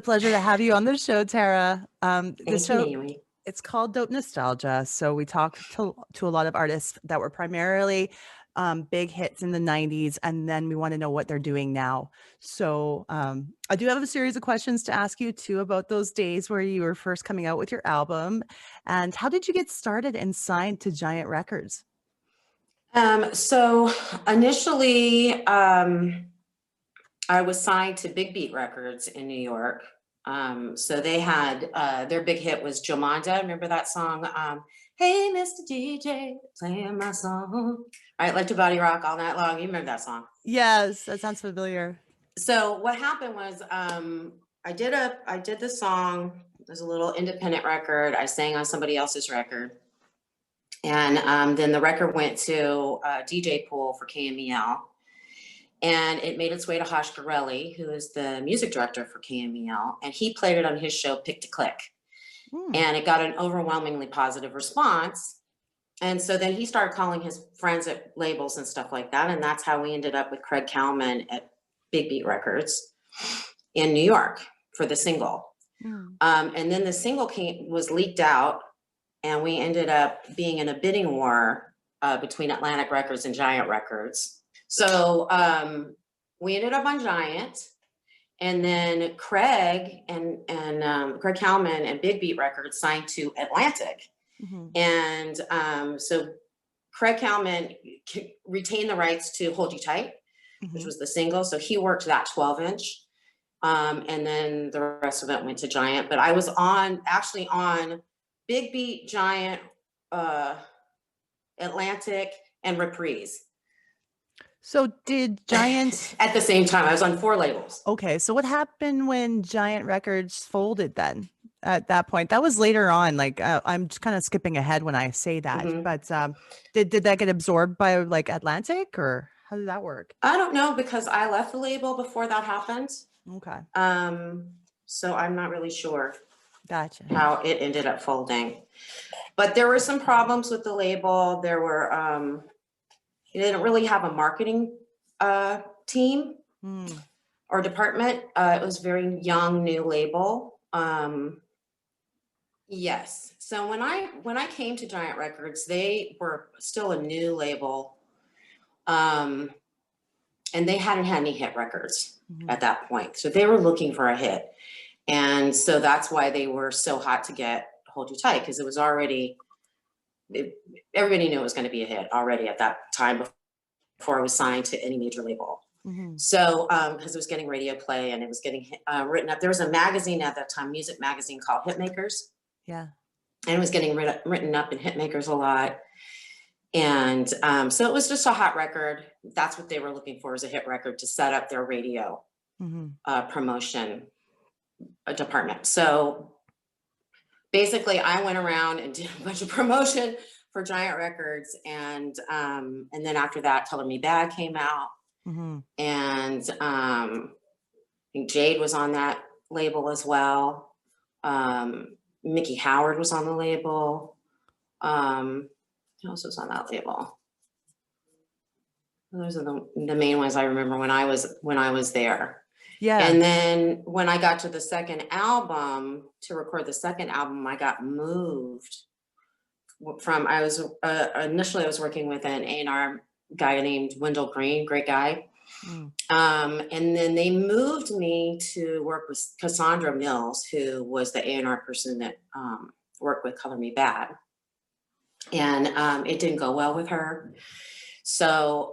Pleasure to have you on the show, Tara. This Thank you, show, Naomi. it's called Dope Nostalgia. So we talk to a lot of artists that were primarily big hits in the 90s, and then we want to know what they're doing now. So I do have a series of questions to ask you too about those days where you were first coming out with your album. And how did you get started and signed to Giant Records? So initially, I was signed to Big Beat Records in New York. So they had their big hit was Jomanda. Remember that song? Hey, Mr. DJ, playing my song. Right, like to body rock all night long. You remember that song? Yes, that sounds familiar. So what happened was I did the song. It was a little independent record. I sang on somebody else's record. And then the record went to DJ Pool for KMEL. And it made its way to Hosh Garelli, who is the music director for KMEL. And he played it on his show, Pick to Click. And it got an overwhelmingly positive response. And so then he started calling his friends at labels and stuff like that. And that's how we ended up with Craig Kalman at Big Beat Records in New York for the single. And then the single was leaked out, and we ended up being in a bidding war between Atlantic Records and Giant Records. So we ended up on Giant, and then Craig and Craig Kalman and Big Beat Records signed to Atlantic. And so Craig Kalman retained the rights to Hold You Tight, which was the single. So he worked that 12-inch. And then the rest of it went to Giant. But I was actually on Big Beat, Giant, Atlantic, and Reprise. So did Giant... At the same time, I was on 4 labels. Okay, so what happened when Giant Records folded then? At that point, that was later on. Like I'm just kind of skipping ahead when I say that, but did that get absorbed by like Atlantic, or how did that work? I don't know, because I left the label before that happened. Okay. So I'm not really sure. Gotcha. How it ended up folding, but there were some problems with the label. There were they didn't really have a marketing team or department. It was a very young, new label. Yes. So when I came to Giant Records, they were still a new label, and they hadn't had any hit records at that point. So they were looking for a hit. And so that's why they were so hot to get Hold You Tight, because it was already, everybody knew it was going to be a hit already at that time before I was signed to any major label. So, because it was getting radio play and it was getting written up. There was a magazine at that time, music magazine called Hitmakers. Yeah. And it was getting written up in Hitmakers a lot. And so it was just a hot record. That's what they were looking for, as a hit record to set up their radio promotion department. So basically I went around and did a bunch of promotion for Giant Records. And then after that, Color Me Bad came out. And I think Jade was on that label as well. Mickey Howard was on the label. Who else was on that label? Those are the main ones I remember when I was there. Yeah. And then when I got to the second album, to record the second album, I got moved from, initially I was working with an A&R guy named Wendell Green, great guy. And then they moved me to work with Cassandra Mills, who was the A&R person that worked with Color Me Bad. And it didn't go well with her. So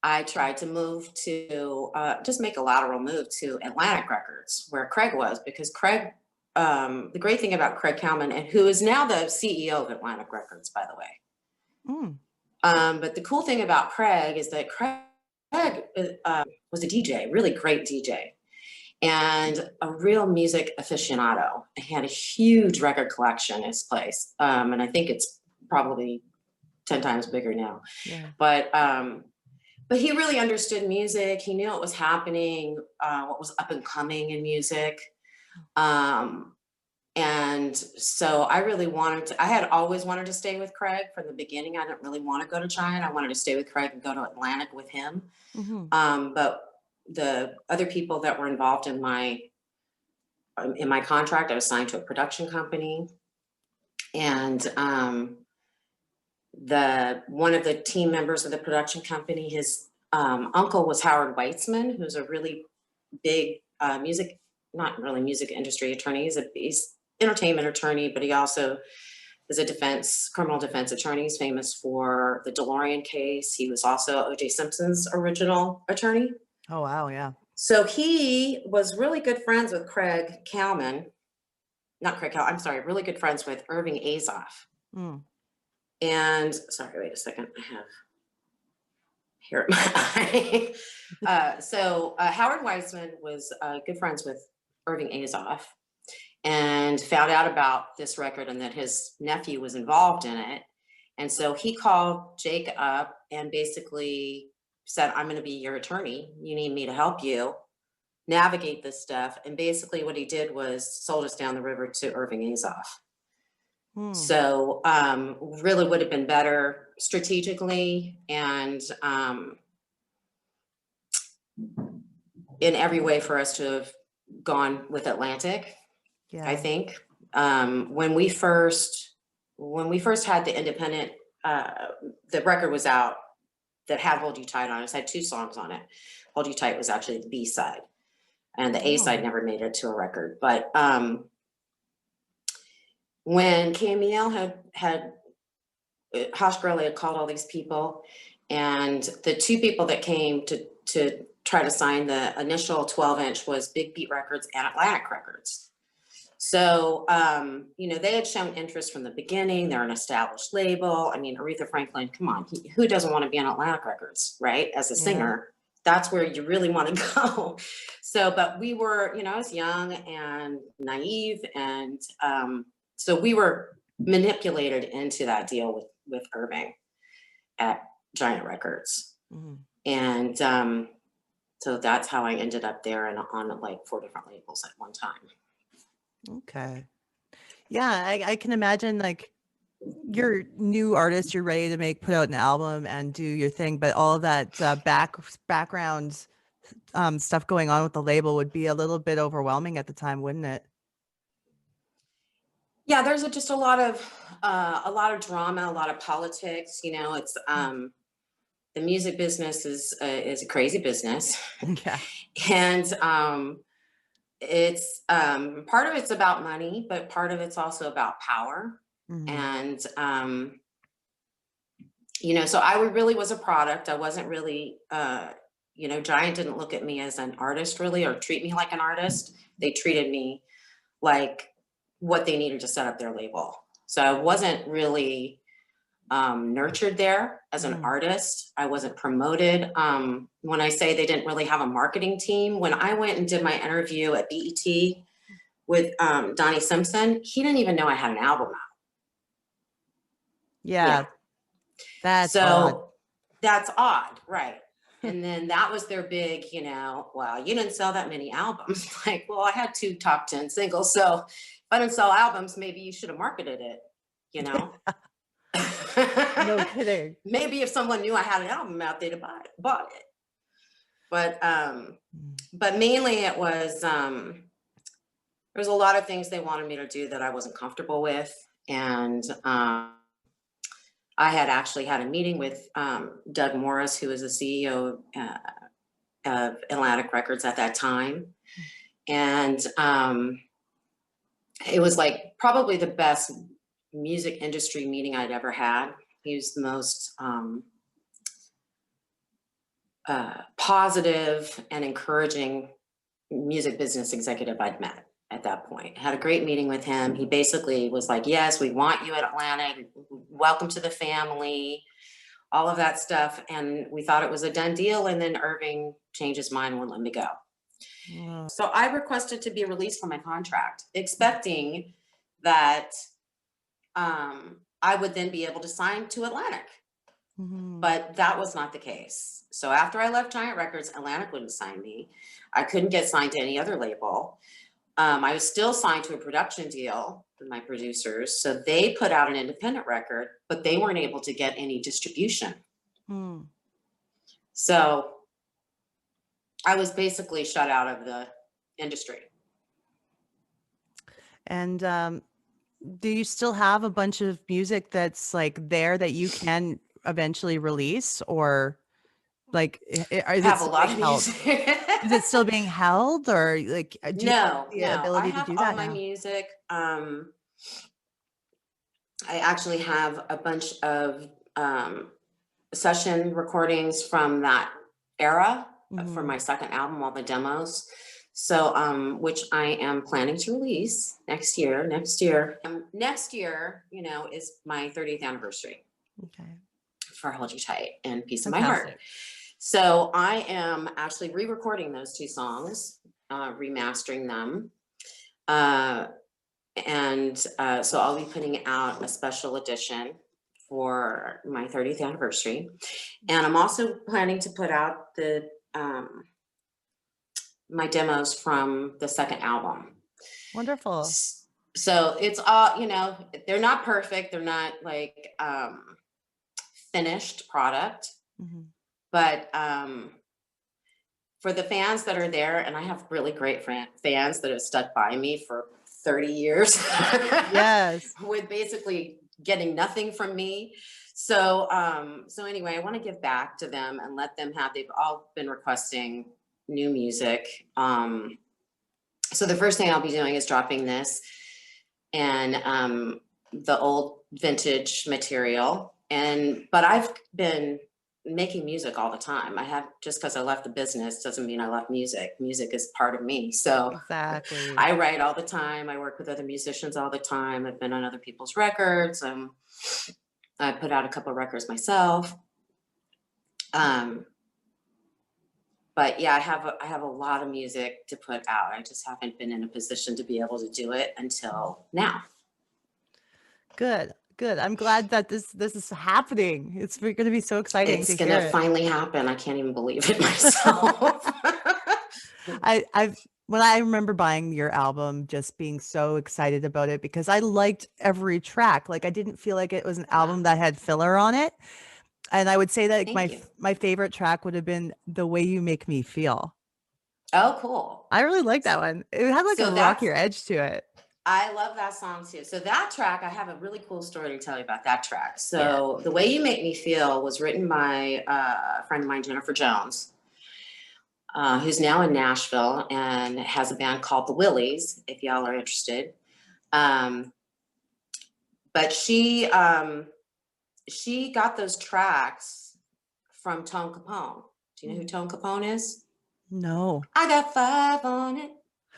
I tried to move to, just make a lateral move to Atlantic Records, where Craig was, because Craig, the great thing about Craig Kalman, and who is now the CEO of Atlantic Records, by the way. But the cool thing about Craig is that Craig was a DJ, really great DJ, and a real music aficionado. He had a huge record collection in his place. And I think it's probably 10 times bigger now. Yeah. But he really understood music. He knew what was happening, what was up and coming in music. And so I really I had always wanted to stay with Craig from the beginning. I didn't really want to go to Giant. I wanted to stay with Craig and go to Atlantic with him. But the other people that were involved in my in my contract, I was signed to a production company, and one of the team members of the production company, his uncle was Howard Weitzman, who's a really big music, not really music industry attorney. He's entertainment attorney, but he also is a criminal defense attorney. He's famous for the DeLorean case. He was also O.J. Simpson's original attorney. Oh, wow. Yeah. So he was really good friends with I'm sorry, really good friends with Irving Azoff. Mm. And sorry, wait a second, I have hair in my eye. Howard Weissman was good friends with Irving Azoff and found out about this record and that his nephew was involved in it. And so he called Jake up and basically said, I'm going to be your attorney. You need me to help you navigate this stuff. And basically what he did was sold us down the river to Irving Azoff. So really would have been better strategically and in every way for us to have gone with Atlantic. Yeah. I think when we first had the independent, the record was out that had Hold You Tight on it. It had 2 songs on it. Hold You Tight was actually the B side, and the A side never made it to a record. But when Camille had Hosh Gurley had called all these people, and the 2 people that came to try to sign the initial 12-inch was Big Beat Records and Atlantic Records. So, they had shown interest from the beginning. They're an established label. I mean, Aretha Franklin, come on, who doesn't want to be on Atlantic Records, right? As a singer, that's where you really want to go. So, but we were, I was young and naive. And so we were manipulated into that deal with Irving at Giant Records. And so that's how I ended up there and on like 4 different labels at one time. Okay. Yeah, I can imagine like you're new artist, you're ready to put out an album and do your thing, but all of that background stuff going on with the label would be a little bit overwhelming at the time, wouldn't it? Yeah, there's just a lot of drama, a lot of politics. It's the music business is a crazy business. Yeah. And it's part of it's about money, but part of it's also about power. And so I really was a product. I wasn't really Giant didn't look at me as an artist really, or treat me like an artist. They treated me like what they needed to set up their label. So I wasn't really nurtured there as an artist. I wasn't promoted. When I say they didn't really have a marketing team, when I went and did my interview at BET with Donnie Simpson, he didn't even know I had an album out. Yeah. That's odd. That's odd, right? And then that was their big, well, you didn't sell that many albums. Like, well, I had 2 top 10 singles. So if I didn't sell albums, maybe you should have marketed it, No kidding. Maybe if someone knew I had an album out, they'd have bought it. But mainly it was, there was a lot of things they wanted me to do that I wasn't comfortable with. And I had actually had a meeting with Doug Morris, who was the CEO of Atlantic Records at that time. And it was like probably the best music industry meeting I'd ever had. He was the most positive and encouraging music business executive I'd met at that point. I had a great meeting with him. He basically was like, yes, we want you at Atlantic. Welcome to the family, all of that stuff. And we thought it was a done deal. And then Irving changed his mind and wouldn't let me go. So I requested to be released from my contract, expecting that I would then be able to sign to Atlantic. But that was not the case. So after I left Giant Records, Atlantic wouldn't sign me. I couldn't get signed to any other label. I was still signed to a production deal with my producers. So they put out an independent record, but they weren't able to get any distribution. So I was basically shut out of the industry. And do you still have a bunch of music that's like there that you can eventually release, or like I is it have a still lot being of held? music. Is it still being held, or like do you have No, the no, I ability to have do all that my now? music. I actually have a bunch of session recordings from that era for Hmm. my second album, all the demos. So, which I am planning to release next year. Next year, is my 30th anniversary Okay, for Hold You Tight and Piece of My Heart. fantastic. So I am actually re-recording those two songs, remastering them. Uh, and so I'll be putting out a special edition for my 30th anniversary. And I'm also planning to put out the my demos from the second album. Wonderful. So it's all, they're not perfect. They're not like finished product, Hmm. but for the fans that are there, and I have really great fans that have stuck by me for 30 years Yes. with basically getting nothing from me. So anyway, I want to give back to them and let them have, they've all been requesting new music. So the first thing I'll be doing is dropping this and the old vintage material. But I've been making music all the time. I have, just because I left the business doesn't mean I left music. Music is part of me. So Exactly. I write all the time. I work with other musicians all the time. I've been on other people's records. I put out a couple of records myself. Um, but yeah, I have a lot of music to put out. I just haven't been in a position to be able to do it until now. Good, good. I'm glad that this is happening. It's going to be so exciting It's to hear gonna it. finally happen. I can't even believe it myself. I've when I remember buying your album, just being so excited about it because I liked every track. Like I didn't feel like it was an album that had filler on it. And I would say that like Thank you. my favorite track would have been The Way You Make Me Feel. Oh, cool. I really like that one. It had like a So that's rockier edge to it. I love that song too. So that track, I have a really cool story to tell you about that track. Yeah. So The Way You Make Me Feel was written by a friend of mine, Jennifer Jones, who's now in Nashville and has a band called The Willies, if y'all are interested. Um, but she got those tracks from Tone Capone. Do you know who Tone Capone is? No. I got five on it.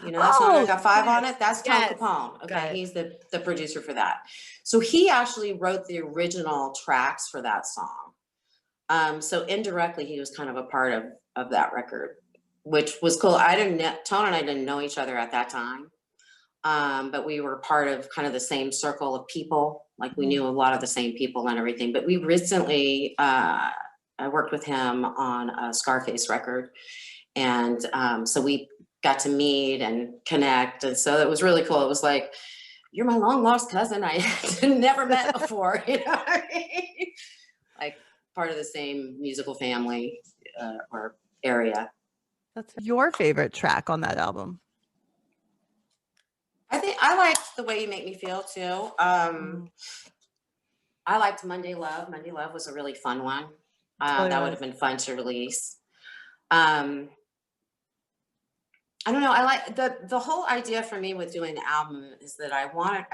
You know that song, I Oh, got five on yes. it? That's Tone Yes. Capone. Got Okay, it. he's the producer for that. So he actually wrote the original tracks for that song. So indirectly, he was kind of a part of that record, which was cool. Tone and I didn't know each other at that time. But we were part of kind of the same circle of people. Like we Mhm. knew a lot of the same people and everything. But we recently, I worked with him on a Scarface record. And so we got to meet and connect. And so it was really cool. It was like, you're my long lost cousin I never met before. You know what I mean? Like part of the same musical family or area. That's your favorite track on that album. I think I liked The Way You Make Me Feel too. Mhm. I liked Monday Love. Monday Love was a really fun one. Totally That would was. have been fun to release. Um, I don't know. I like the whole idea for me with doing the album is that I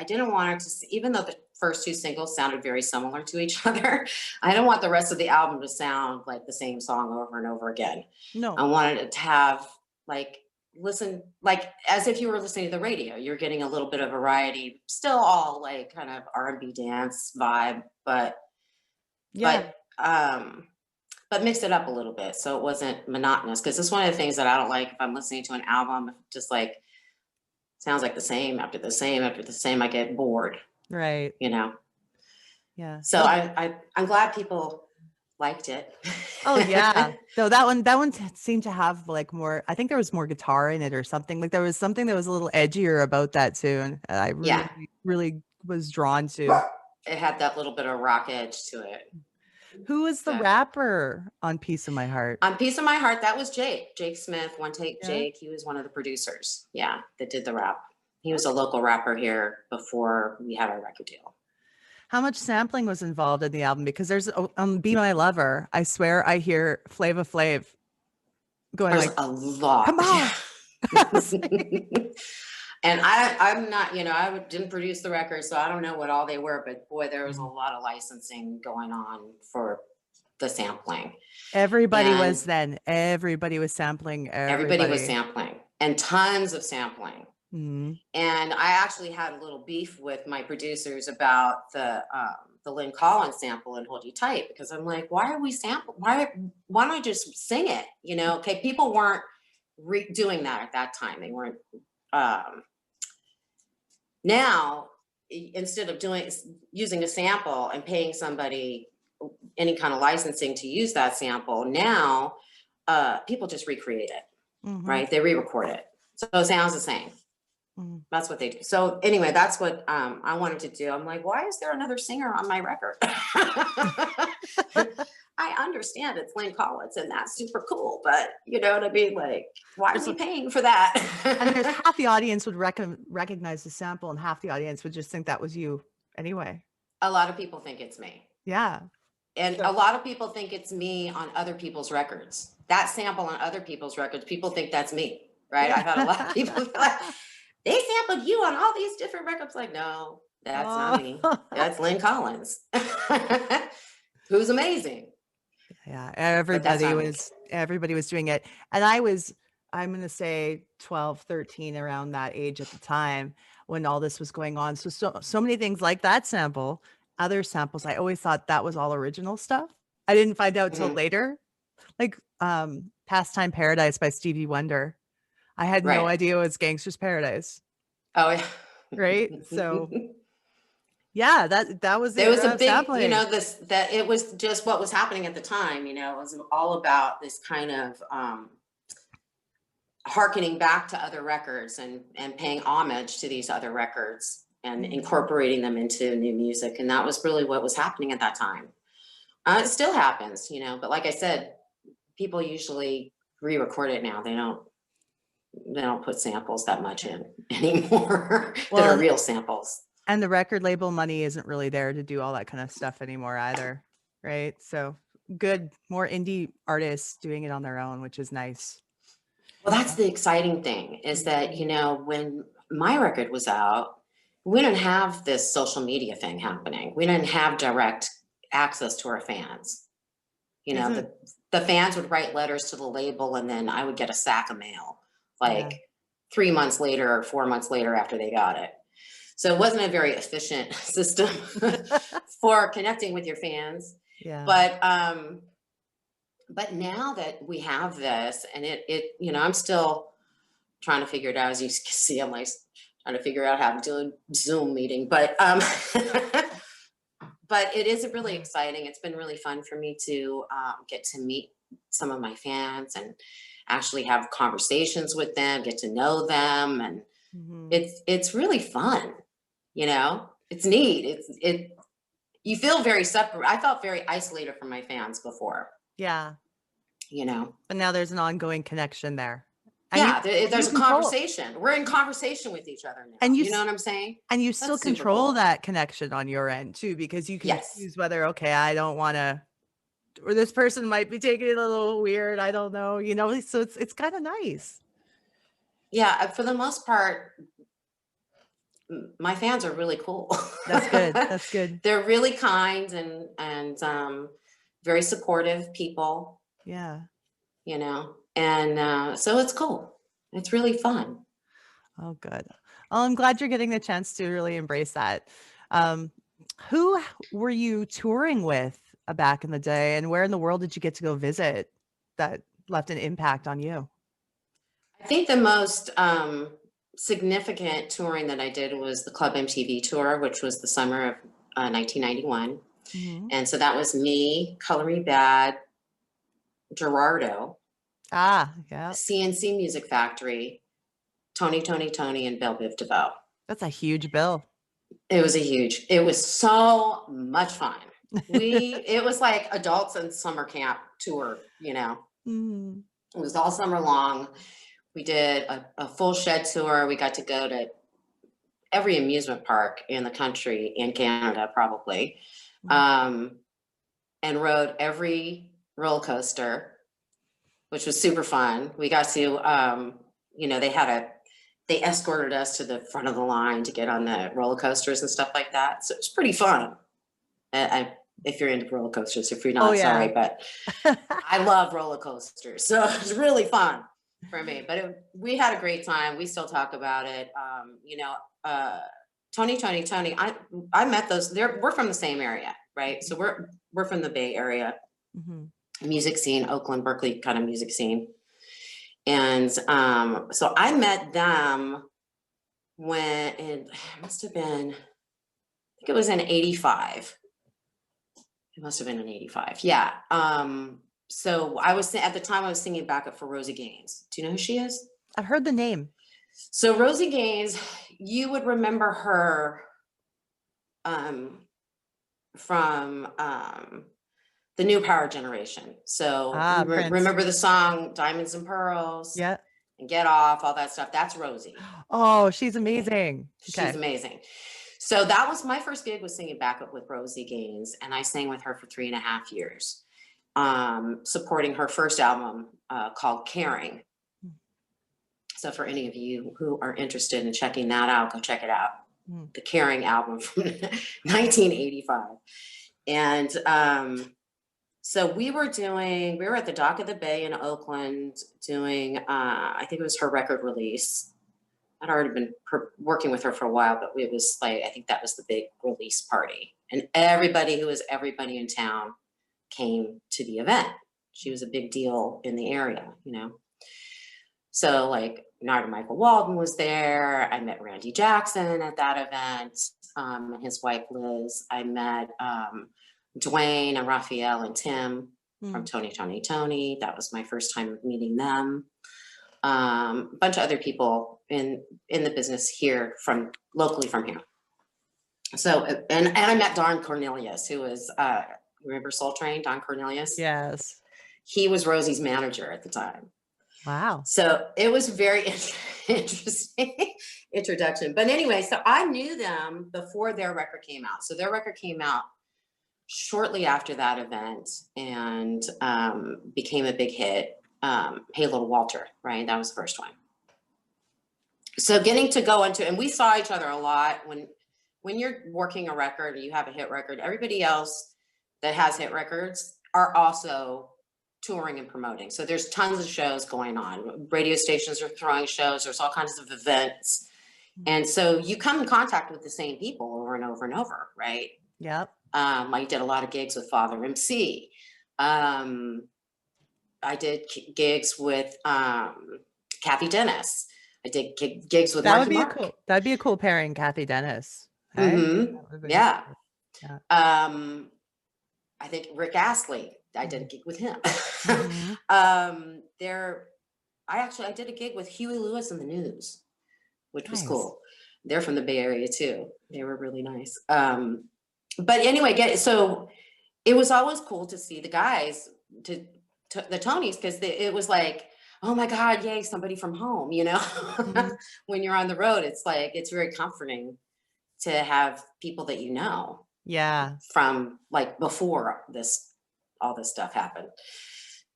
didn't want it to, even though the first two singles sounded very similar to each other, I didn't want the rest of the album to sound like the same song over and over again. I No. wanted it to have like, listen, like as if you were listening to the radio. You're getting a little bit of variety, still all like kind of R&B dance vibe, Yeah. but um but mix it up a little bit so it wasn't monotonous, because it's one of the things that I don't like if I'm listening to an album, just like sounds like the same after the same after the same. I get bored, Right. you know. Yeah. So No. I'm glad people liked it. Oh yeah. No, that one seemed to have like more, I think there was more guitar in it or something. Like there was something that was a little edgier about that tune. I Yeah, really, really was drawn to. it had that little bit of rock edge to it. Who was the That rapper on Piece of My Heart? on Piece of My Heart, that was Jake Smith, One Take Yeah. Jake. He was one of the producers, yeah, that did the rap. He was a local rapper here before we had our record deal. How much sampling was involved in the album? Because there's Be My Lover. I swear I hear Flava Flav going There's like, a lot. come on. And I'm not, I didn't produce the record, so I don't know what all they were, but boy, there was a lot of licensing going on for the sampling. Everybody And was then. Everybody was sampling everybody was everybody. sampling and tons of sampling. Mhm. And I actually had a little beef with my producers about the Lynn Collins sample in Hold You Tight, because I'm like, why are we sampling? Why don't I just sing it? Okay, people weren't doing that at that time. They weren't. Now, instead of using a sample and paying somebody any kind of licensing to use that sample, now people just recreate it, right? They re-record it, so it sounds the same. That's what they do. So anyway, that's what I wanted to do. I'm like, why is there another singer on my record? I understand it's Lynn Collins and that's super cool, but you know what I mean? Like, why are we paying for that? And there's half the audience would recognize the sample, and half the audience would just think that was you anyway. A lot of people think it's me. Yeah. And a lot of people think it's me on other people's records. That sample on other people's records, people think that's me, right? I've had a lot of people like, they sampled you on all these different records. Like, no, that's not me. That's Lynn Collins, who's amazing. Yeah, everybody was doing it. And I'm going to say 12, 13, around that age at the time when all this was going on. So many things like that sample, other samples, I always thought that was all original stuff. I didn't find out till later. Like Pastime Paradise by Stevie Wonder. I had no idea it was Gangster's Paradise. Oh yeah. Right? So yeah, that was there was a big, sampling. that it was just what was happening at the time. It was all about this kind of hearkening back to other records and paying homage to these other records and incorporating them into new music. And that was really what was happening at that time. It still happens, but like I said, people usually re-record it now. They don't put samples that much in anymore that are real samples. And the record label money isn't really there to do all that kind of stuff anymore either, right? So good, more indie artists doing it on their own, which is nice. Well, that's the exciting thing, is that, when my record was out, we didn't have this social media thing happening. We didn't have direct access to our fans. The fans would write letters to the label, and then I would get a sack of mail, 3 months later or 4 months later after they got it. So it wasn't a very efficient system for connecting with your fans. Yeah. But now that we have this, and it I'm still trying to figure it out. As you can see, I'm like trying to figure out how to do a Zoom meeting, but but it is really exciting. It's been really fun for me to get to meet some of my fans and actually have conversations with them, get to know them, and it's really fun. It's neat. You feel very separate. I felt very isolated from my fans before. Yeah. But now there's an ongoing connection there. And there's a conversation. We're in conversation with each other now. And you know what I'm saying? And you still control that connection on your end too, because you can choose whether, okay, I don't want to, or this person might be taking it a little weird. I don't know, so it's kind of nice. Yeah. For the most part, my fans are really cool. That's good. That's good. They're really kind and very supportive people. Yeah. And so it's cool. It's really fun. Oh, good. Well, I'm glad you're getting the chance to really embrace that. Who were you touring with back in the day, and where in the world did you get to go visit that left an impact on you? I think the most significant touring that I did was the Club MTV tour, which was the summer of 1991. And so that was me, Color Me Bad, Gerardo, CNC Music Factory, Tony, and Belle Biv DeVoe. That's a huge bill. It was so much fun. It was like adults in summer camp tour, It was all summer long. We did a full shed tour. We got to go to every amusement park in the country and Canada probably, Mm. and rode every roller coaster, which was super fun. We got to, they escorted us to the front of the line to get on the roller coasters and stuff like that. So it was pretty fun. If you're into roller coasters, if you're Oh, not, yeah. sorry, but I love roller coasters. So it was really fun for me, but we had a great time. We still talk about it. Tony, I met those, we're from the same area, right? So we're from the Bay Area Mhm. music scene, Oakland, Berkeley kind of music scene. And so I met them when it must have been, I think it was in 85. It must have been in 85. Yeah. So at the time I was singing backup for Rosie Gaines. Do you know who she is? I've heard the name. So Rosie Gaines, you would remember her from the New Power Generation. So you Prince. remember the song Diamonds and Pearls Yeah. and Get Off, all that stuff. That's Rosie. Oh, she's amazing. She's Okay. amazing. So that was my first gig, was singing backup with Rosie Gaines, and I sang with her for 3.5 years, supporting her first album called Caring. So for any of you who are interested in checking that out, go check it out. The Caring album from 1985. And so we were at the Dock of the Bay in Oakland doing, I think it was her record release. I'd already been working with her for a while, but it was like, I think that was the big release party. And everybody in town came to the event. She was a big deal in the area, So like Michael Walden was there. I met Randy Jackson at that event, and his wife Liz. I met Dwayne and Raphael and Tim from Tony. That was my first time meeting them. A bunch of other people in the business here locally from here. So, and I met Don Cornelius, who was, remember Soul Train, Don Cornelius? Yes. He was Rosie's manager at the time. Wow. So it was very interesting introduction. But anyway, so I knew them before their record came out. So their record came out shortly after that event and became a big hit. Hey Little Walter, right? That was the first one. So getting to go into, and we saw each other a lot when you're working a record and you have a hit record, everybody else that has hit records are also touring and promoting. So there's tons of shows going on. Radio stations are throwing shows. There's all kinds of events. And so you come in contact with the same people over and over and over, right? Yep. I did a lot of gigs with Father MC. I did gigs with Kathy Dennis. I did gigs with Marky Mark. That'd be a cool pairing, Kathy Dennis. Mm-hmm. Yeah. Yeah. I think Rick Astley, I did a gig with him. Mm-hmm. I did a gig with Huey Lewis and the News, which was Nice. cool. They're from the Bay Area too. They were really nice. But anyway, so it was always cool to see the guys, to the Tonys, because it was like, oh my God, yay, somebody from home, Mm-hmm. When you're on the road, it's like, it's very comforting to have people that Yeah. from like before all this stuff happened.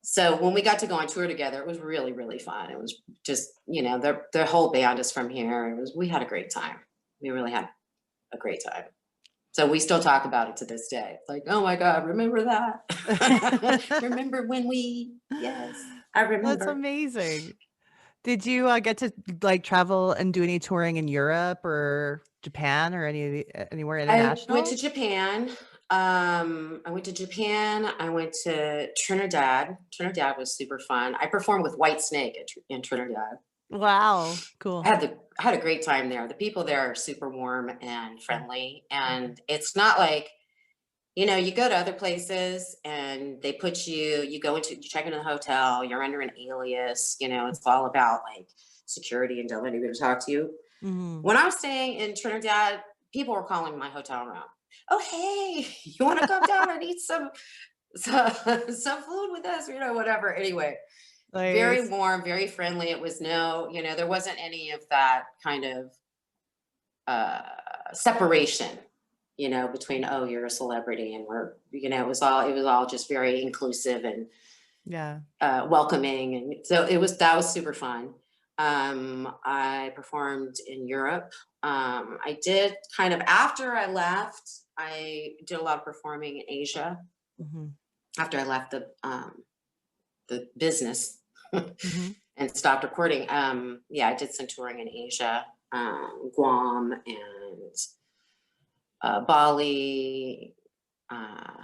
So when we got to go on tour together, it was really, really fun. It was just, their whole band is from here. We had a great time. We really had a great time. So we still talk about it to this day. It's like, oh my God, remember that? Remember when yes, I remember. That's amazing. Did you get to like travel and do any touring in Europe or Japan or anywhere international? I went to Japan. I went to Trinidad. Trinidad was super fun. I performed with Whitesnake in Trinidad. Wow, cool. I had a great time there. The people there are super warm and friendly, and it's not like, you go to other places and they you check into the hotel, you're under an alias, it's all about like security and don't let anybody talk to you. Mm-hmm. When I was staying in Trinidad, people were calling my hotel room. Oh, hey, you want to come down and eat some food with us, whatever. Anyway, Nice. Very warm, very friendly. It was there wasn't any of that kind of separation, you know, between, oh, you're a celebrity and we're, you know, it was all just very inclusive and Yeah. welcoming. And so that was super fun. I performed in Europe. I did kind of, after I left, I did a lot of performing in Asia Mhm. after I left the business Mhm. and stopped recording. Yeah, I did some touring in Asia, Guam and Bali, uh,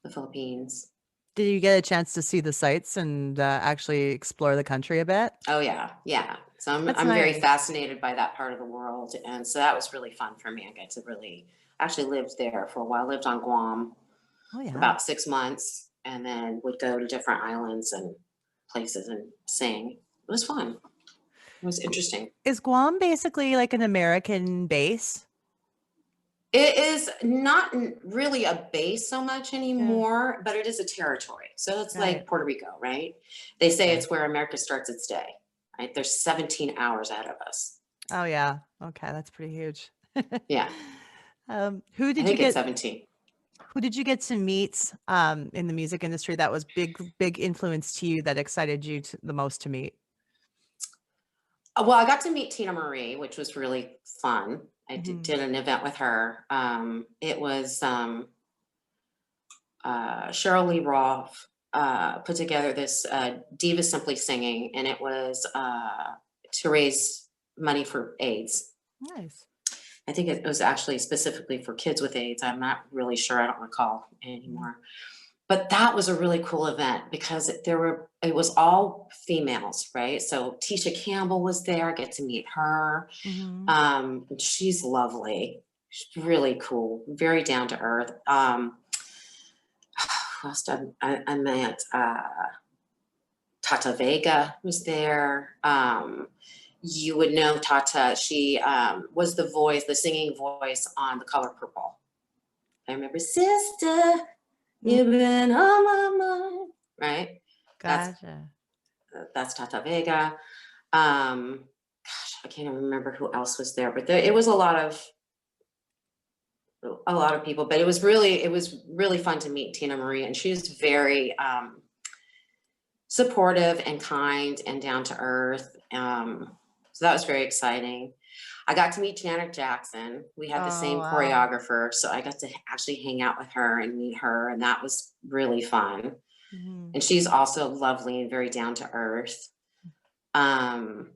the Philippines. Did you get a chance to see the sights and, actually explore the country a bit? Oh yeah, yeah. So That's I'm very nice. fascinated by that part of the world, and so that was really fun for me. I got to really actually lived there for a while. Lived on Guam Oh, for yeah. about 6 months, and then would go to different islands and places and sing. It was fun. It was Gu interesting. Is Guam basically like an American base? It is not really a base so much Yeah. anymore, but it is a territory. So it's Right. like Puerto Rico, right? They say Okay. it's where America starts its day. Right? There's 17 hours ahead of us. Oh, yeah. Okay, that's pretty huge. Yeah, Who I did you think it's get 17. who did you get to meet, in the music industry that was big influence to you that excited you the most to meet? Well, I got to meet Tina Marie, which was really fun. I Mhm. did an event with her. It was Cheryl Lee Roth put together this Diva Simply Singing, and it was to raise money for AIDS. Nice. I think it was actually specifically for kids with AIDS. I'm not really sure. I don't recall Mhm. anymore. But that was a really cool event because it was all females, right? So Tisha Campbell was there. I get to meet her. Mhm. She's lovely. She's really cool, very down to earth. Who else I met? Tata Vega was there. You would know Tata. She was the voice, the singing voice on The Color Purple. I remember, sister, Mm, you've been on my mind. Right? That's gotcha. that's Tata Vega. Gosh, I can't even remember who else was there, but it was a lot of people. But it was really fun to meet Tina Marie, and she was very supportive and kind and down to earth. So that was very exciting. I got to meet Janet Jackson. We had the Oh, same wow. choreographer, so I got to actually hang out with her and meet her, and that was really fun. Mhm. And she's also lovely and very down to earth. Um,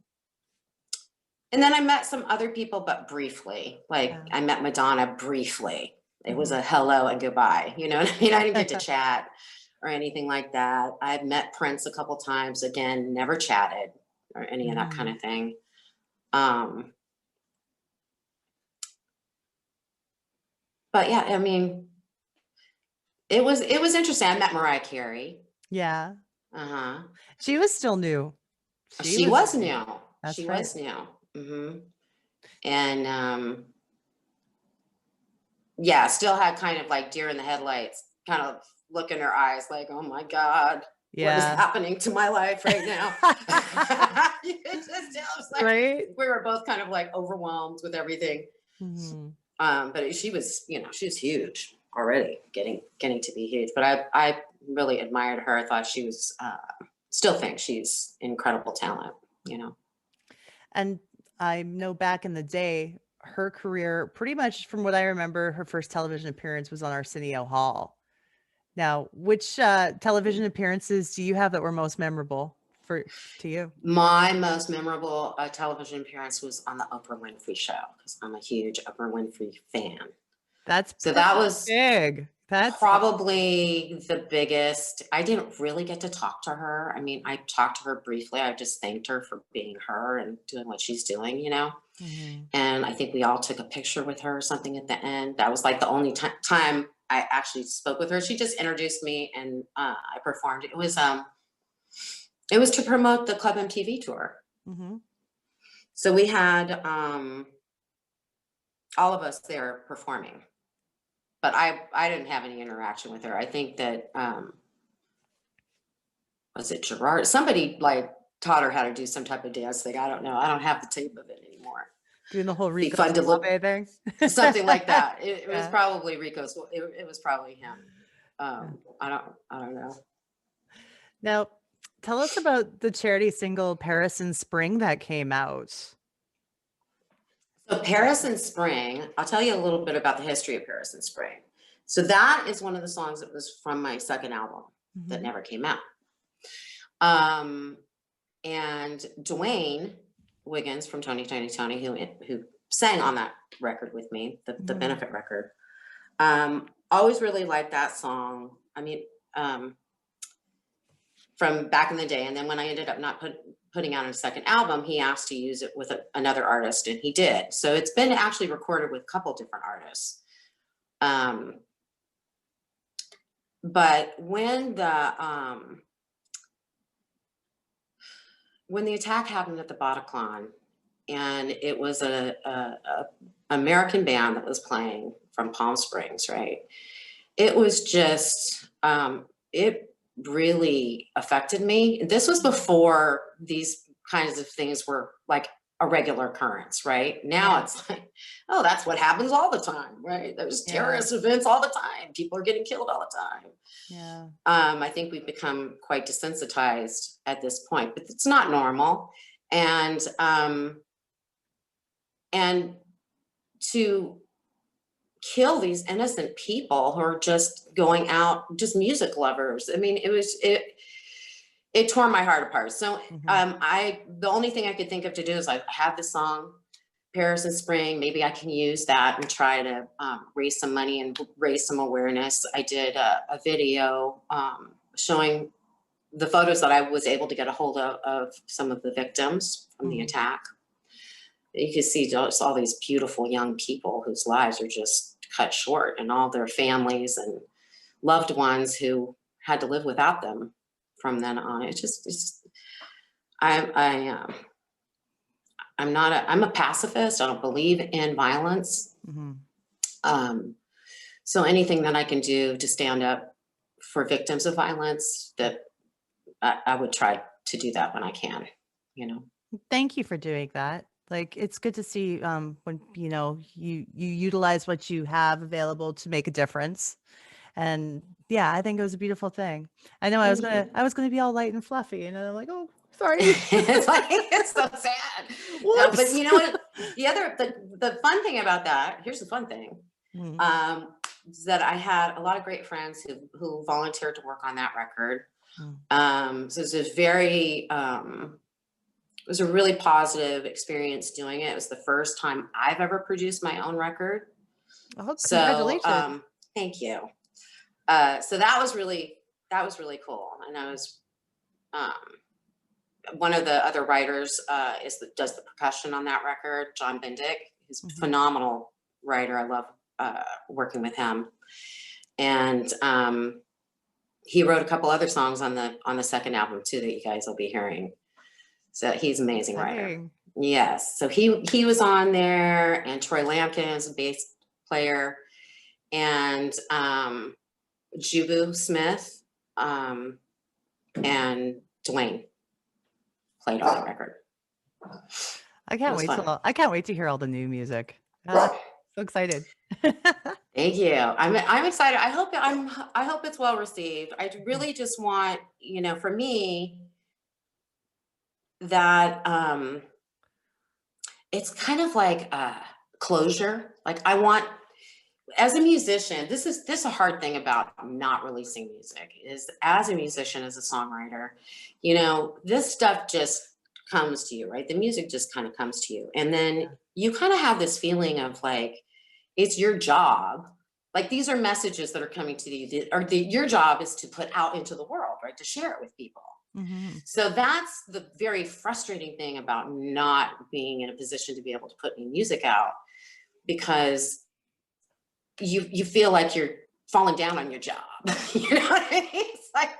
and then I met some other people, but briefly. Like Yeah. I met Madonna briefly. It was Mhm. a hello and goodbye. You know what I mean? I didn't get to chat or anything like that. I've met Prince a couple times. Again, never chatted or any of that kind Mhm. of thing. Um, but yeah, I mean, it was interesting. I met Mariah Carey. Yeah. Uh-huh. She was still new. She She was was new. new. She That's right. was new. And yeah, still had kind of like deer in the headlights, kind of look in her eyes like, oh my God, what is Yeah. happening to my life right now? It was like Right? we were both kind of like overwhelmed with everything. Mhm. But she was huge already, getting to be huge. But I really admired her. I thought she was still think she's incredible talent, you know. And I know back in the day, her career, pretty much from what I remember, her first television appearance was on Arsenio Hall. Now, which, television appearances do you have that were most memorable to you? My most memorable television appearance was on the Oprah Winfrey Show because I'm a huge Oprah Winfrey fan. That's So that pretty was big. That's aw probably the biggest. I didn't really get to talk to her. I mean, I talked to her briefly. I just thanked her for being her and doing what she's doing, you know. Mhm. And I think we all took a picture with her or something at the end. That was like the only time I actually spoke with her. She just introduced me and I performed. It was to promote the Club MTV tour. Mhm. So we had all of us there performing, but I didn't have any interaction with her. I think that was it Gerard? Somebody like taught her how to do some type of dance thing. I don't know. I don't have the tape of it anymore. Doing the whole Be Rico fun to look, Suave thing. something like that. It was Yeah, probably Rico's. It was probably him. yeah. I don't know. Now, tell us about the charity single Paris in Spring that came out. So Paris in Spring, I'll tell you a little bit about the history of Paris in Spring. So that is one of the songs that was from my second album that Mhm, never came out. Um, and Dwayne Wiggins from Tony Tony Tony, who sang on that record with me, the mhm, benefit record, always really liked that song. I mean, from back in the day. And then when I ended up not putting out a second album, he asked to use it with another artist, and he did. So it's been actually recorded with a couple different artists. Um, but when the attack happened at the Bataclan, and it was a American band that was playing from Palm Springs, right? It was just it really affected me. This was mhm. before these kinds of things were like a regular occurrence, right? Now Yeah, it's like, oh, that's what happens all the time, right? There's yeah, terrorist events all the time. People are getting killed all the time. yeah. I think we've become quite desensitized at this point, but it's not normal. And to kill these innocent people who are just going out, just music lovers. I mean, it tore my heart apart. So Mhm, the only thing I could think of to do is I have the song Paris in Spring. Maybe I can use that and try to raise some money and raise some awareness. I did a video showing the photos that I was able to get a hold of some of the victims from the mhm. attack. You can see just all these beautiful young people whose lives are just cut short, and all their families and loved ones who had to live without them from then on. I I'm a pacifist. I don't believe in violence. Mhm. Um, so anything that I can do to stand up for victims of violence, that I would try to do that when I can, you know. Thank you for doing that. Like, it's good to see, when, you utilize what you have available to make a difference. And yeah, I think it was a beautiful thing. I know Thank I you. was gonna be all light and fluffy, and then I'm like, "Oh, sorry. It's like it's so sad. No, but Whoops." you know what? The fun thing about that, here's the fun thing, Mhm, um, is that I had a lot of great friends who volunteered to work on that record. mm. So it was a really positive experience doing it. It was the first time I've ever produced my own record. Oh, So congratulations. thank you. So that was really cool. And I was um, one of the other writers does the percussion on that record, John Bendick. He's a Mhm, phenomenal writer. I love working with him. And he wrote a couple other songs on the second album too that you guys will be hearing. So he's an amazing writer. exciting. Yes. So he was on there, and Troy Lampkin is a bass player, and Jubu Smith, and Dwayne played on the record. It was fun. I can't wait to hear all the new music. Ah, so excited. Thank you. I'm excited. I hope it's well received. I Mhm, really just want, for me, that it's kind of like closure. Like I want, as a musician, this is a hard thing about not releasing music is, as a musician, as a songwriter, this stuff just comes to you, right? The music just kind of comes to you. And then yeah, you kind of have this feeling of like it's your job. Like these are messages that are coming to you, your job is to put out into the world, right? To share it with people. mhm. So that's the very frustrating thing about not being in a position to be able to put any music out, because you feel like you're falling down on your job. You know what I mean? It's like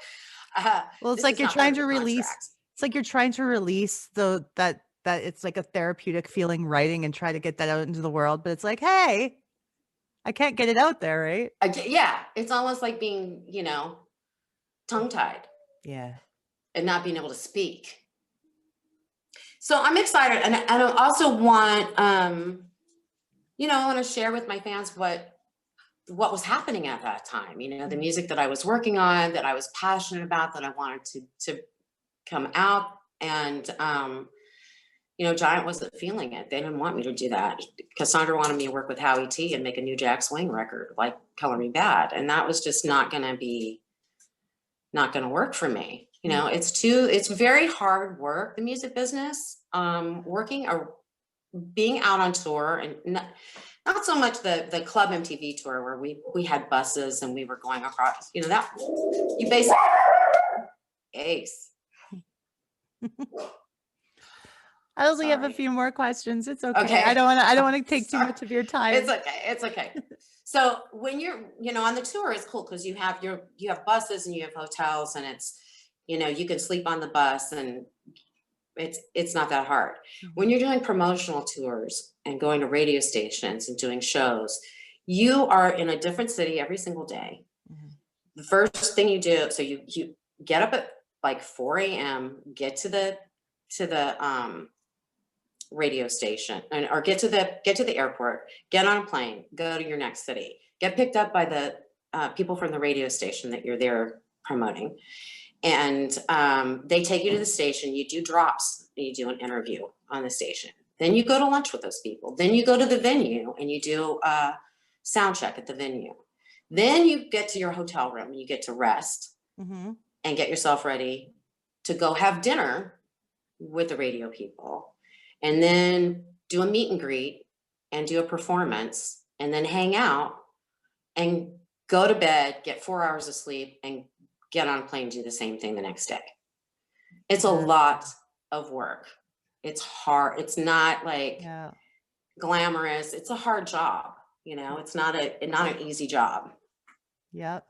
Well, this is not part of the contract. it's like you're trying to release that it's like a therapeutic feeling writing and try to get that out into the world, but it's like, "Hey, I can't get it out there," right? Yeah, it's almost like being, tongue tied Yeah. and not being able to speak. So I'm excited, and I also want, you know, I want to share with my fans what was happening at that time. You know, the music that I was working on, that I was passionate about, that I wanted to come out, and you know, Giant wasn't feeling it. They didn't want me to do that. Cassandra wanted me to work with Howie T and make a new Jack Swing record, like Color Me Bad, and that was just not going to work for me. You know, it's very hard work, the music business, working or being out on tour, and not so much the Club MTV tour where we had buses and we were going across, you know, that you basically Ace. I only have a few more questions. It's okay. I don't want to take too much of your time. It's okay. So when you're, you know, on the tour, it's cool because you have buses and you have hotels, and it's, you know, you can sleep on the bus, and it's not that hard. When you're doing promotional tours and going to radio stations and doing shows, you are in a different city every single day. The first thing you do, so you get up at like 4 a.m., get to the radio station, or get to the airport, get on a plane, go to your next city, get picked up by the people from the radio station that you're there promoting, and they take you to the station. You do drops, and you do an interview on the station. Then you go to lunch with those people. Then you go to the venue and you do a sound check at the venue. Then you get to your hotel room and you get to rest and get yourself ready to go have dinner with the radio people, and then do a meet and greet and do a performance, and then hang out and go to bed, get 4 hours of sleep, and get on a plane and do the same thing the next day. It's a lot of work. It's hard. It's not like glamorous. It's a hard job. You know, it's not an easy job. Yep.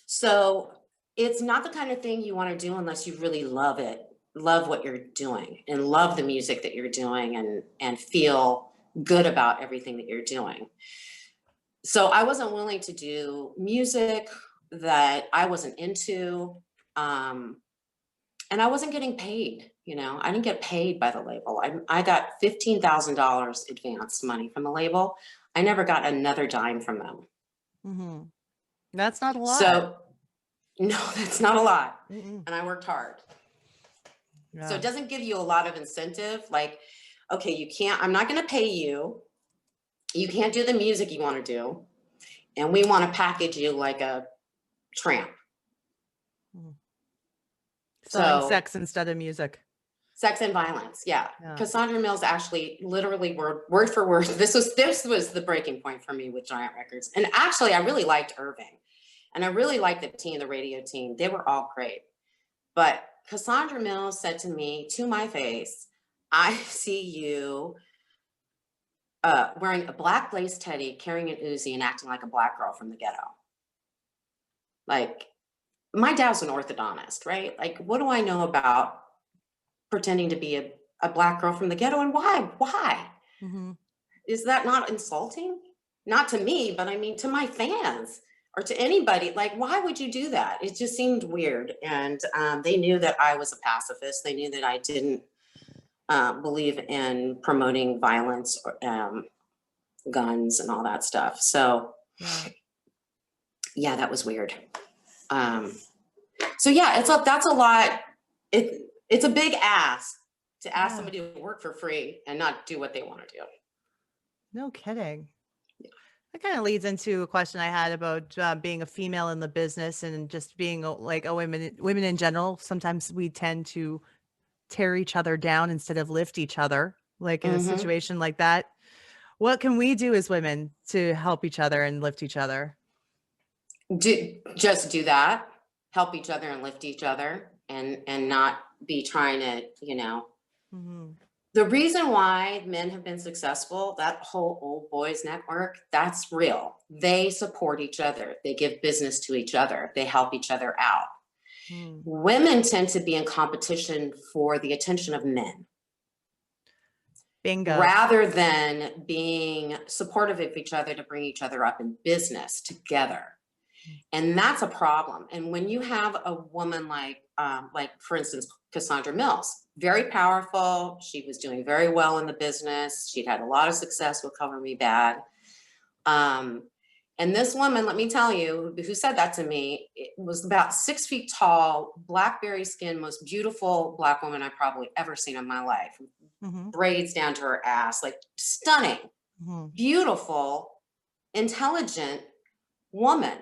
So it's not the kind of thing you want to do unless you really love it, love what you're doing, and love the music that you're doing, and feel good about everything that you're doing. So I wasn't willing to do music that I wasn't into, and I wasn't getting paid. You know, I didn't get paid by the label. I got $15,000 advance money from the label. I never got another dime from them. That's not a lot. So no, that's not a lot. And I worked hard. So it doesn't give you a lot of incentive. Like, okay, I'm not going to pay you. You can't do the music you want to do. And we want to package you like a tramp. Selling sex instead of music. Sex and violence. Yeah. Cassandra Mills actually literally word for word. This was the breaking point for me with Giant Records. And actually, I really liked Irving. And I really liked the team, the radio team. They were all great. But Cassandra Mills said to me, to my face, I see you wearing a black lace teddy, carrying an Uzi, and acting like a black girl from the ghetto. Like, my dad's an orthodontist, right? Like, what do I know about pretending to be a black girl from the ghetto, and why? Why? Is that not insulting? Not to me, but I mean to my fans or to anybody. Like, why would you do that? It just seemed weird. And they knew that I was a pacifist. They knew that I didn't believe in promoting violence or guns and all that stuff. So yeah, that was weird. So yeah, that's a lot. It's a big ask to ask somebody to work for free and not do what they want to do. No kidding. That kind of leads into a question I had about being a female in the business, and just being like a women in general. Sometimes we tend to tear each other down instead of lift each other. Like in a situation like that, what can we do as women to help each other and lift each other? Just do that. Help each other and lift each other, and not be trying to, you know. The reason why men have been successful, that whole old boys network, that's real. They support each other. They give business to each other. They help each other out. Women tend to be in competition for the attention of men. Bingo. Rather than being supportive of each other to bring each other up in business together. And that's a problem. And when you have a woman like for instance, Cassandra Mills, very powerful. She was doing very well in the business. She'd had a lot of success with Cover Me Bad. Um, and this woman, let me tell you, who said that to me, it was about 6 feet tall, blackberry skin, most beautiful Black woman I've probably ever seen in my life. Mm-hmm. Braids down to her ass, like stunning, Mm-hmm. beautiful, intelligent woman.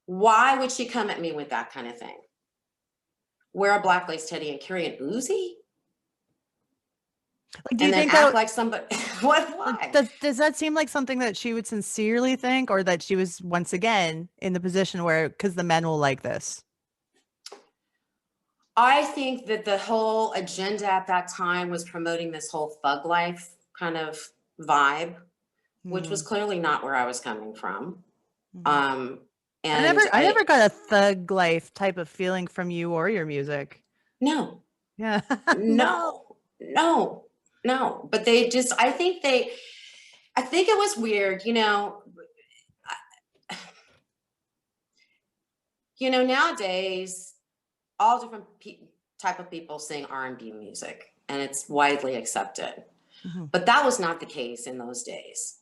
Why would she come at me with that kind of thing? Wear a black lace teddy and carry an Uzi? Like, do you And then think act that like somebody, what, why? does that seem like something that she would sincerely think, or that she was once again in the position where, because the men will like this? I think that the whole agenda at that time was promoting this whole thug life kind of vibe, which was Mm. clearly not where I was coming from. Mhm. Um, and I never got a thug life type of feeling from you or your music. no, Yeah. No. no, no, no. But they just, I think it was weird, nowadays, all different type of people sing R&B music, and it's widely accepted. Mhm. But that was not the case in those days.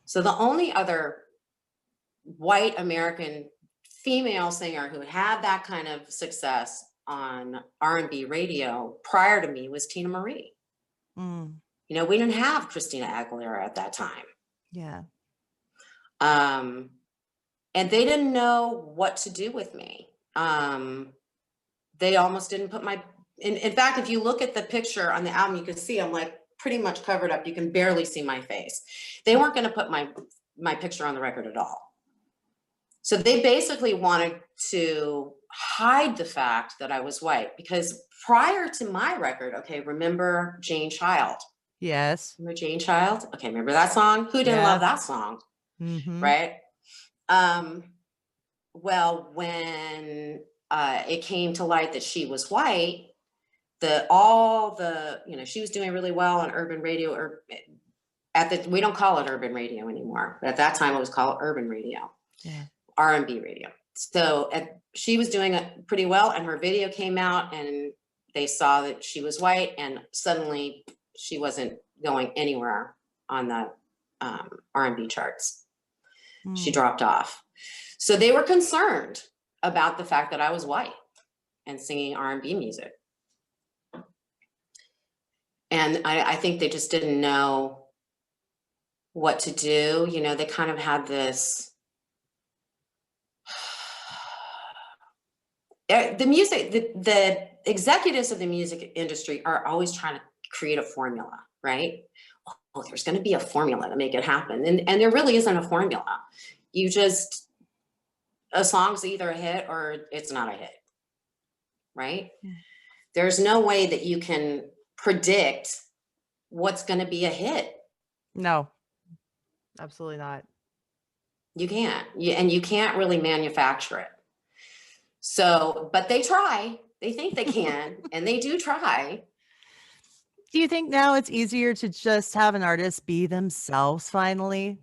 So the only other white American female singer who had that kind of success on R&B radio prior to me was Tina Marie. Mm. We didn't have Christina Aguilera at that time. Yeah. Um, and they didn't know what to do with me. They almost didn't put in fact, if you look at the picture on the album, you can see I'm like pretty much covered up. You can barely see my face. They weren't going to put my picture on the record at all. So they basically wanted to hide the fact that I was white, because prior to my record, okay, remember Jane Child? Yes. Remember Jane Child? Okay, remember that song? Who didn't Yeah. love that song? Mm-hmm. Right? Well, when it came to light that she was white, she was doing really well on urban radio, or we don't call it urban radio anymore, but at that time it was called urban radio. Yeah. R&B radio. So she was doing it pretty well, and her video came out, and they saw that she was white, and suddenly she wasn't going anywhere on the R&B charts. She dropped off. So they were concerned about the fact that I was white and singing R&B music. And I think they just didn't know what to do. They kind of had this, the executives of the music industry are always trying to create a formula, right? Oh, there's going to be a formula to make it happen. And there really isn't a formula. A song's either a hit or it's not a hit, right? Yeah. There's no way that you can predict what's going to be a hit. No, absolutely not. You can't. And you can't really manufacture it. So, but they try. They think they can, and they do try. Do you think now it's easier to just have an artist be themselves finally?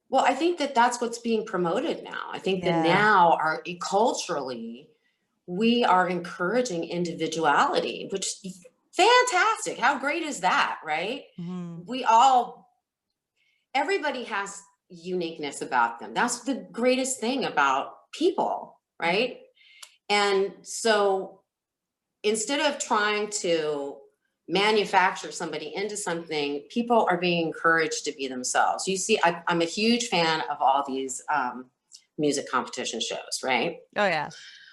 Well, I think that that's what's being promoted now. I think that now culturally, we are encouraging individuality, which is fantastic. How great is that, right? Mm-hmm. Everybody has uniqueness about them. That's the greatest thing about people, right? And so instead of trying to manufacture somebody into something, people are being encouraged to be themselves. You see, I'm a huge fan of all these music competition shows, right? Oh, yeah.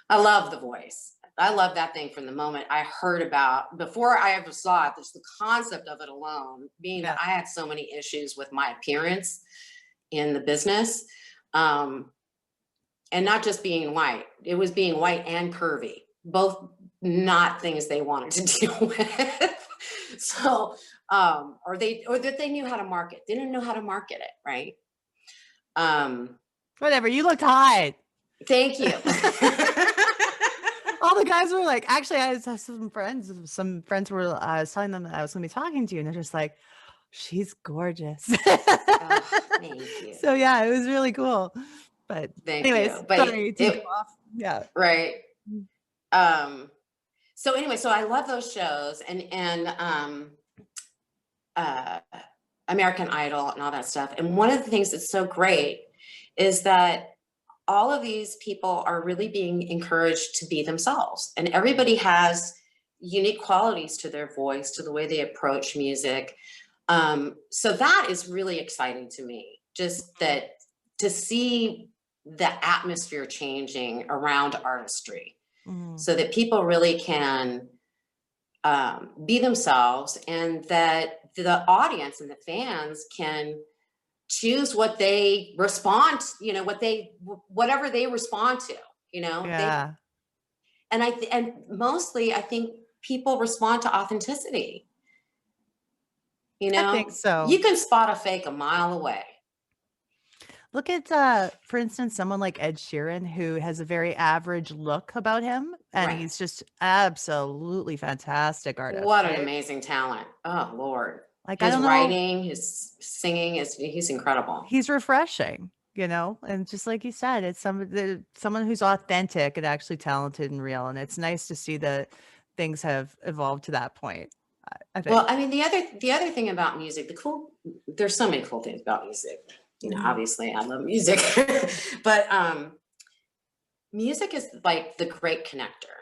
I love The Voice. I love that thing from the moment I heard about, before I ever saw it, there's the concept of it alone, being that I had so many issues with my appearance in the business. And not just being white, it was being white and curvy, both not things they wanted to deal with. So, or that they knew how to market. They didn't know how to market it, right? Whatever, you looked hot. Thank you. All the guys were like, actually, I have some friends were, I was telling them that I was going to be talking to you, and they're just like, she's gorgeous. Oh, thank you. So yeah, it was really cool. But Thank anyways, you. But sorry to go it, off. Yeah. right. Mm. Um, so anyway, so I love those shows uh, American Idol and all that stuff. And one of the things that's so great is that all of these people are really being encouraged to be themselves, and everybody has unique qualities to their voice, to the way they approach music. So that is really exciting to me, just that to see the atmosphere changing around artistry Mhm. so that people really can be themselves, and that the audience and the fans can choose what they respond, whatever they respond to, they, Yeah, and mostly I think people respond to authenticity. I think You so. can spot a fake a mile away. Look at, for instance, someone like Ed Sheeran, who has a very average look about him, and Right. he's just absolutely fantastic artist, What an right? amazing talent. Oh Lord. Like, I His don't know, writing, his singing he's incredible. he's refreshing, and just like you said, it's someone who's authentic and actually talented and real, and it's nice to see that things have evolved to that point, I think. Well, I mean, the other thing about music, there's so many cool things about music. Mhm, Obviously I love music, but music is like the great connector,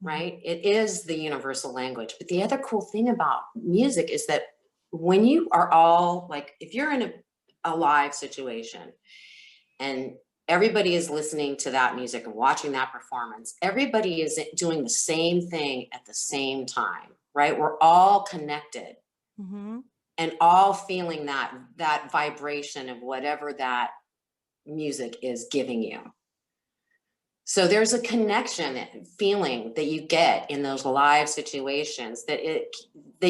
mhm, right? It is the universal language. But the other cool thing about music is that when you are all like, if you're in a live situation and everybody is listening to that music and watching that performance, everybody is doing the same thing at the same time, right? We're all connected mhm. and all feeling that vibration of whatever that music is giving you. So there's a connection feeling that you get in those live situations that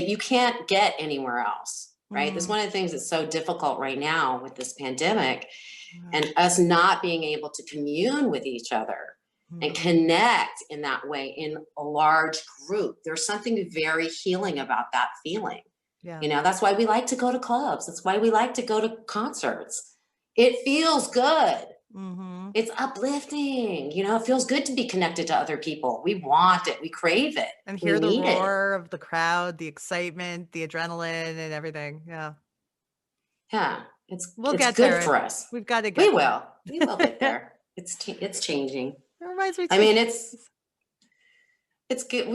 you can't get anywhere else, right? That's Mm, one of the things that's so difficult right now with this pandemic yeah, and us not being able to commune with each other and mhm, connect in that way in a large group. There's something very healing about that feeling. yeah, That's why we like to go to clubs. That's why we like to go to concerts. It feels good. mhm. It's uplifting. It feels good to be connected to other people. We want it. We crave it. And We hear the need it. roar of the crowd, the excitement, the adrenaline, and everything, yeah. Yeah. It's We'll it's get good there. for us. We've gotta We get there. will. We will get there. It's changing. That reminds me I too. mean, it's good.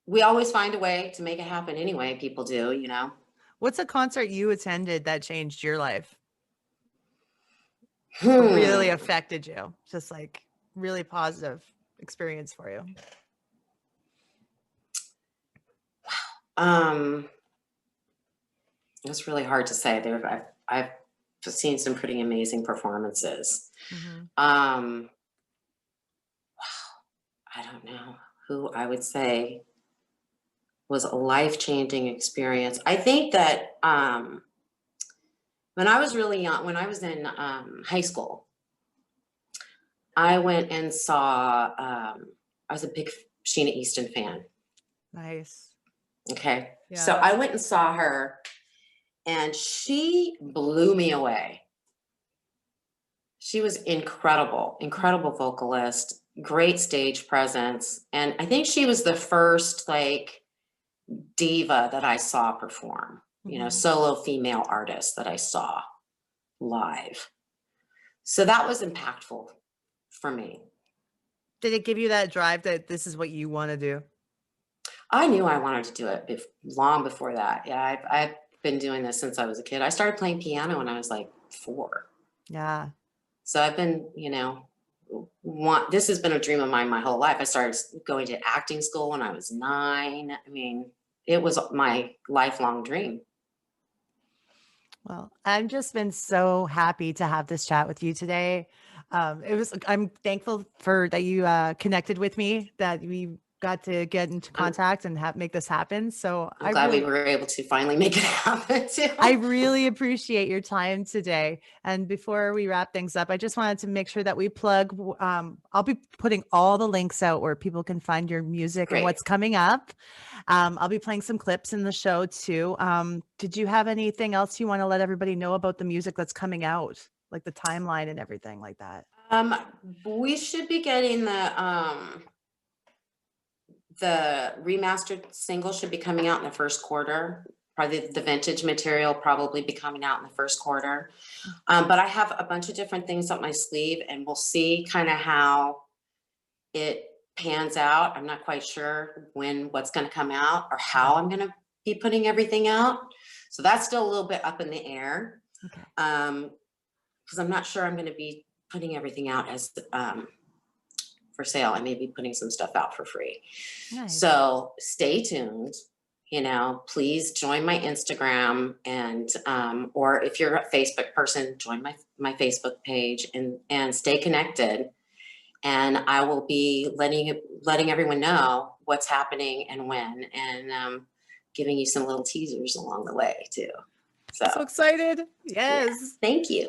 We always find a way to make it happen anyway. People do. What's a concert you attended that changed your life or really Hmm. affected you? Just like really positive experience for you. Um, it's really hard to say. I've seen some pretty amazing performances. Mhm. Um, I don't know who I would say was a life-changing experience. I think that when I was really young, when I was in high school, I went and saw. I was a big Sheena Easton fan. Nice. Okay, so Yeah. I went and saw her, and she blew me away. She was incredible, incredible vocalist, great stage presence, and I think she was the first like diva that I saw perform. Mhm. Solo female artist that I saw live. So that was impactful for me. Did it give you that drive that this is what you wanna do? I knew I wanted to do it long before that. Yeah, I've been doing this since I was a kid. I started playing piano when I was like 4. Yeah. So I've been, this has been a dream of mine my whole life. I started going to acting school when I was 9. I mean, it was my lifelong dream. Well, I've just been so happy to have this chat with you today. I'm thankful for that you connected with me, that we got to get into I'm contact and make this happen. So I'm glad we were able to finally make it happen too. I really appreciate your time today. And before we wrap things up, I just wanted to make sure that we plug. I'll be putting all the links out where people can find your music and Great. what's coming up. I'll be playing some clips in the show too. Did you have anything else you want to let everybody know about the music that's coming out? like the timeline and everything like that? Um, we should be getting the remastered single should be coming out in the first quarter. Probably the vintage material probably be coming out in the first quarter. But I have a bunch of different things up my sleeve, and we'll see kind of how it pans out. I'm not quite sure what's going to come out or how I'm going to be putting everything out. So that's still a little bit up in the air. Okay. Because I'm not sure I'm going to be putting everything out as for sale. I may be putting some stuff out for free. Nice. So stay tuned. You know, please join my Instagram, and or if you're a Facebook person, join my Facebook page and stay connected. And I will be letting everyone know what's happening and when, and giving you some little teasers along the way too. So So excited. yeah, Yes. thank you.